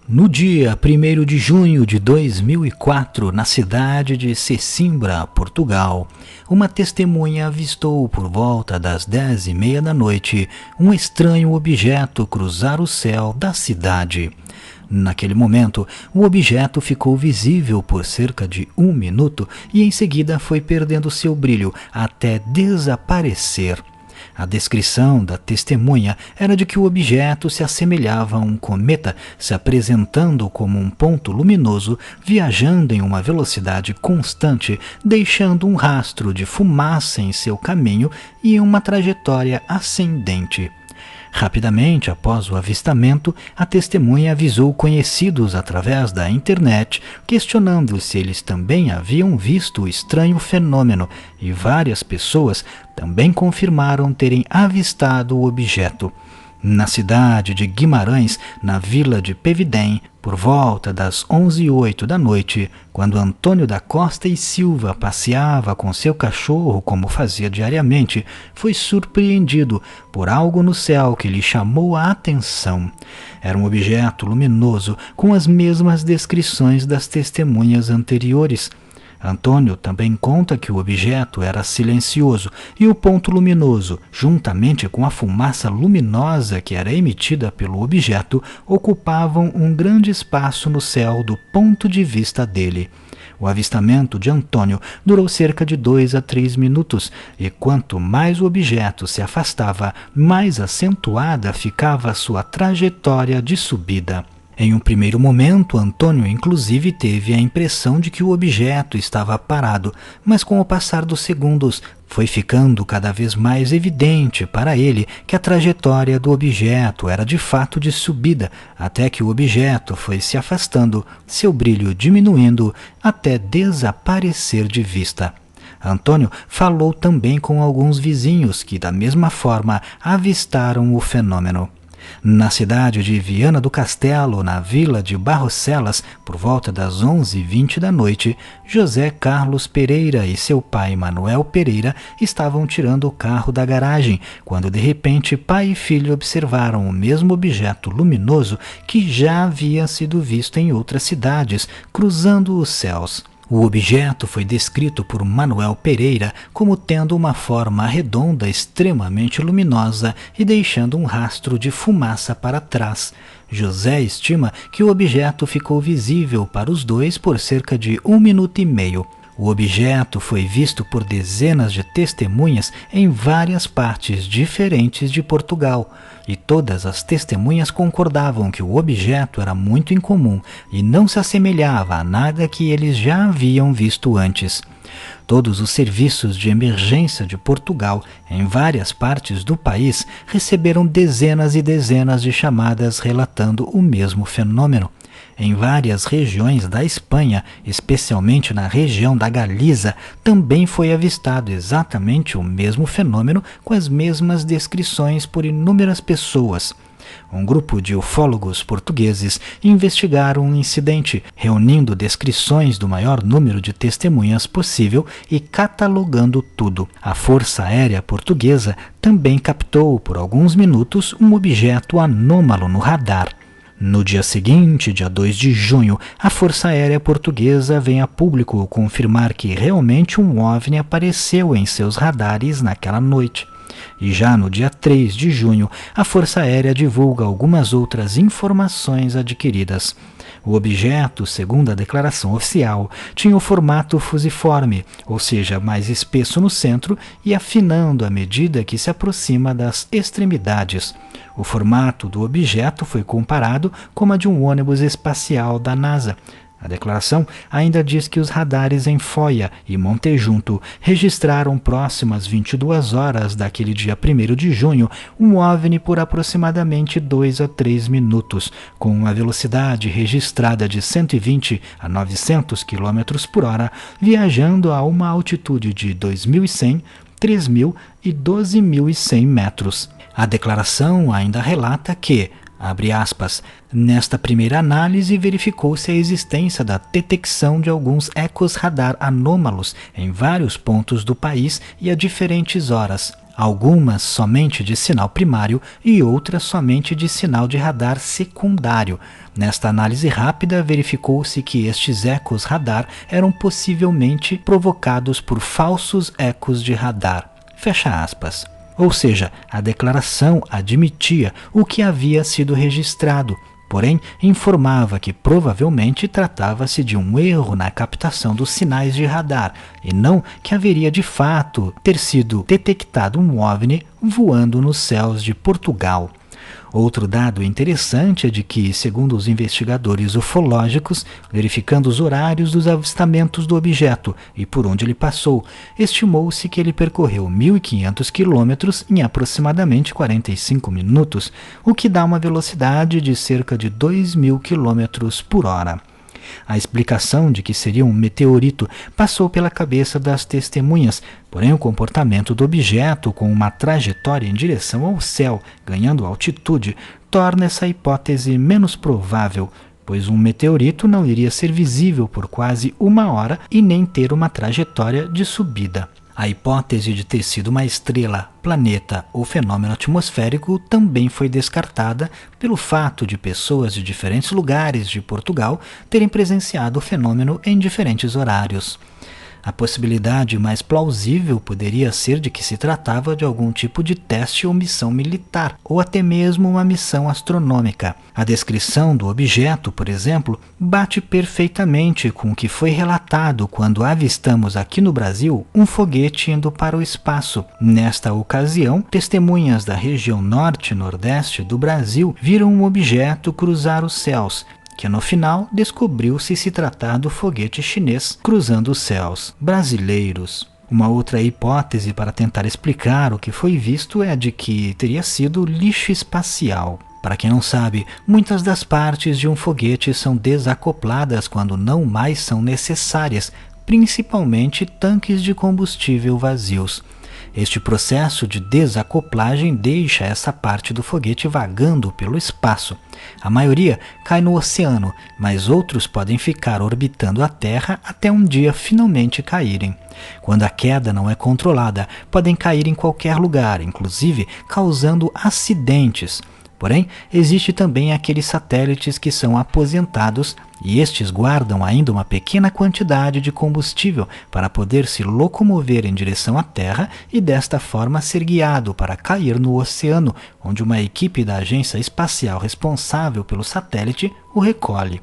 No dia 1º de junho de 2004, na cidade de Sesimbra, Portugal, uma testemunha avistou por volta das 10h30 da noite um estranho objeto cruzar o céu da cidade. Naquele momento, o objeto ficou visível por cerca de 1 minuto e em seguida foi perdendo seu brilho até desaparecer. A descrição da testemunha era de que o objeto se assemelhava a um cometa, se apresentando como um ponto luminoso, viajando em uma velocidade constante, deixando um rastro de fumaça em seu caminho e em uma trajetória ascendente. Rapidamente após o avistamento, a testemunha avisou conhecidos através da internet, questionando se eles também haviam visto o estranho fenômeno, e várias pessoas também confirmaram terem avistado o objeto. Na cidade de Guimarães, na vila de Pevidém, por volta das 11h08 da noite, quando Antônio da Costa e Silva passeava com seu cachorro como fazia diariamente, foi surpreendido por algo no céu que lhe chamou a atenção. Era um objeto luminoso com as mesmas descrições das testemunhas anteriores. Antônio também conta que o objeto era silencioso e o ponto luminoso, juntamente com a fumaça luminosa que era emitida pelo objeto, ocupavam um grande espaço no céu do ponto de vista dele. O avistamento de Antônio durou cerca de 2 a 3 minutos, e quanto mais o objeto se afastava, mais acentuada ficava a sua trajetória de subida. Em um primeiro momento, Antônio inclusive teve a impressão de que o objeto estava parado, mas com o passar dos segundos foi ficando cada vez mais evidente para ele que a trajetória do objeto era de fato de subida, até que o objeto foi se afastando, seu brilho diminuindo até desaparecer de vista. Antônio falou também com alguns vizinhos que, da mesma forma, avistaram o fenômeno. Na cidade de Viana do Castelo, na vila de Barrocelas, por volta das 11h20 da noite, José Carlos Pereira e seu pai Manuel Pereira estavam tirando o carro da garagem, quando de repente pai e filho observaram o mesmo objeto luminoso que já havia sido visto em outras cidades, cruzando os céus. O objeto foi descrito por Manuel Pereira como tendo uma forma redonda extremamente luminosa e deixando um rastro de fumaça para trás. José estima que o objeto ficou visível para os dois por cerca de 1 minuto e meio. O objeto foi visto por dezenas de testemunhas em várias partes diferentes de Portugal, e todas as testemunhas concordavam que o objeto era muito incomum e não se assemelhava a nada que eles já haviam visto antes. Todos os serviços de emergência de Portugal, em várias partes do país, receberam dezenas e dezenas de chamadas relatando o mesmo fenômeno. Em várias regiões da Espanha, especialmente na região da Galiza, também foi avistado exatamente o mesmo fenômeno com as mesmas descrições por inúmeras pessoas. Um grupo de ufólogos portugueses investigaram o incidente, reunindo descrições do maior número de testemunhas possível e catalogando tudo. A Força Aérea Portuguesa também captou por alguns minutos um objeto anômalo no radar. No dia seguinte, dia 2 de junho, a Força Aérea Portuguesa vem a público confirmar que realmente um OVNI apareceu em seus radares naquela noite. E já no dia 3 de junho, a Força Aérea divulga algumas outras informações adquiridas. O objeto, segundo a declaração oficial, tinha o formato fusiforme, ou seja, mais espesso no centro e afinando à medida que se aproxima das extremidades. O formato do objeto foi comparado com a de um ônibus espacial da NASA. A declaração ainda diz que os radares em Foia e Montejunto registraram próximas 22 horas daquele dia 1º de junho um OVNI por aproximadamente 2 a 3 minutos, com uma velocidade registrada de 120 a 900 km por hora, viajando a uma altitude de 2.100, 3.000 e 12.100 metros. A declaração ainda relata que, abre aspas, nesta primeira análise verificou-se a existência da detecção de alguns ecos radar anômalos em vários pontos do país e a diferentes horas. algumas somente de sinal primário e outras somente de sinal de radar secundário. Nesta análise rápida, verificou-se que estes ecos radar eram possivelmente provocados por falsos ecos de radar. Fecha aspas. Ou seja, a declaração admitia o que havia sido registrado, porém informava que provavelmente tratava-se de um erro na captação dos sinais de radar e não que haveria de fato ter sido detectado um OVNI voando nos céus de Portugal. Outro dado interessante é de que, segundo os investigadores ufológicos, verificando os horários dos avistamentos do objeto e por onde ele passou, estimou-se que ele percorreu 1.500 quilômetros em aproximadamente 45 minutos, o que dá uma velocidade de cerca de 2.000 quilômetros por hora. A explicação de que seria um meteorito passou pela cabeça das testemunhas, porém o comportamento do objeto com uma trajetória em direção ao céu, ganhando altitude, torna essa hipótese menos provável, pois um meteorito não iria ser visível por quase 1 hora e nem ter uma trajetória de subida. A hipótese de ter sido uma estrela, planeta ou fenômeno atmosférico também foi descartada pelo fato de pessoas de diferentes lugares de Portugal terem presenciado o fenômeno em diferentes horários. A possibilidade mais plausível poderia ser de que se tratava de algum tipo de teste ou missão militar, ou até mesmo uma missão astronômica. A descrição do objeto, por exemplo, bate perfeitamente com o que foi relatado quando avistamos aqui no Brasil um foguete indo para o espaço. Nesta ocasião, testemunhas da região norte e nordeste do Brasil viram um objeto cruzar os céus, que no final descobriu-se se tratar do foguete chinês cruzando os céus brasileiros. Uma outra hipótese para tentar explicar o que foi visto é a de que teria sido lixo espacial. Para quem não sabe, muitas das partes de um foguete são desacopladas quando não mais são necessárias, principalmente tanques de combustível vazios. Este processo de desacoplagem deixa essa parte do foguete vagando pelo espaço. A maioria cai no oceano, mas outros podem ficar orbitando a Terra até um dia finalmente caírem. Quando a queda não é controlada, podem cair em qualquer lugar, inclusive causando acidentes. Porém, existe também aqueles satélites que são aposentados e estes guardam ainda uma pequena quantidade de combustível para poder se locomover em direção à Terra e desta forma ser guiado para cair no oceano, onde uma equipe da agência espacial responsável pelo satélite o recolhe.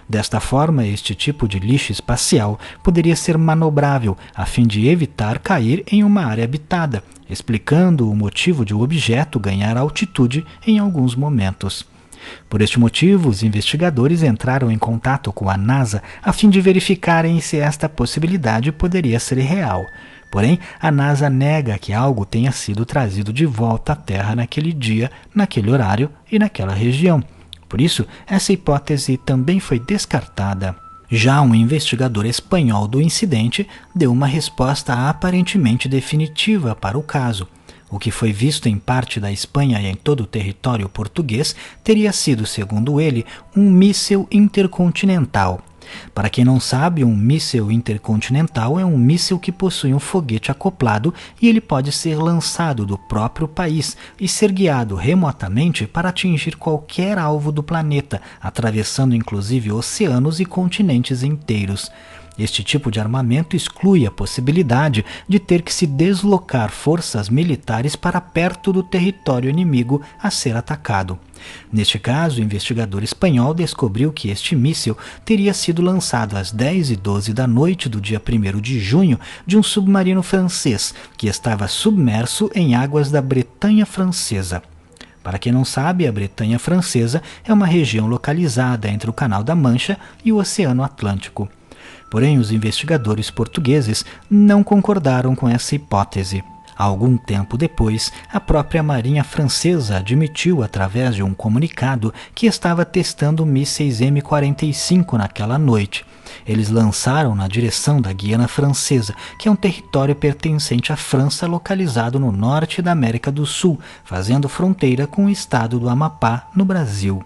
Desta forma, este tipo de lixo espacial poderia ser manobrável a fim de evitar cair em uma área habitada, explicando o motivo de o objeto ganhar altitude em alguns momentos. Por este motivo, os investigadores entraram em contato com a NASA a fim de verificarem se esta possibilidade poderia ser real. Porém, a NASA nega que algo tenha sido trazido de volta à Terra naquele dia, naquele horário e naquela região. Por isso, essa hipótese também foi descartada. Já um investigador espanhol do incidente deu uma resposta aparentemente definitiva para o caso. O que foi visto em parte da Espanha e em todo o território português teria sido, segundo ele, um míssil intercontinental. Para quem não sabe, um míssil intercontinental é um míssil que possui um foguete acoplado e ele pode ser lançado do próprio país e ser guiado remotamente para atingir qualquer alvo do planeta, atravessando inclusive oceanos e continentes inteiros. Este tipo de armamento exclui a possibilidade de ter que se deslocar forças militares para perto do território inimigo a ser atacado. Neste caso, o investigador espanhol descobriu que este míssil teria sido lançado às 10h12 da noite do dia 1º de junho de um submarino francês que estava submerso em águas da Bretanha Francesa. Para quem não sabe, a Bretanha Francesa é uma região localizada entre o Canal da Mancha e o Oceano Atlântico. Porém, os investigadores portugueses não concordaram com essa hipótese. Algum tempo depois, a própria Marinha Francesa admitiu através de um comunicado que estava testando mísseis M45 naquela noite. Eles lançaram na direção da Guiana Francesa, que é um território pertencente à França localizado no norte da América do Sul, fazendo fronteira com o estado do Amapá, no Brasil.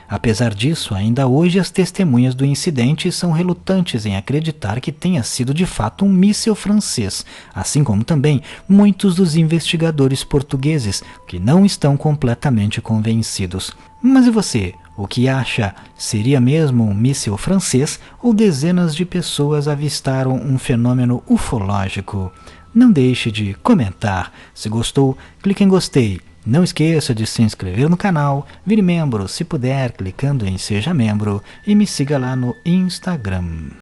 Apesar disso, ainda hoje as testemunhas do incidente são relutantes em acreditar que tenha sido de fato um míssil francês, assim como também muitos dos investigadores portugueses, que não estão completamente convencidos. Mas e você? O que acha? Seria mesmo um míssil francês ou dezenas de pessoas avistaram um fenômeno ufológico? Não deixe de comentar. Se gostou, clique em gostei. Não esqueça de se inscrever no canal, vire membro se puder clicando em Seja Membro e me siga lá no Instagram.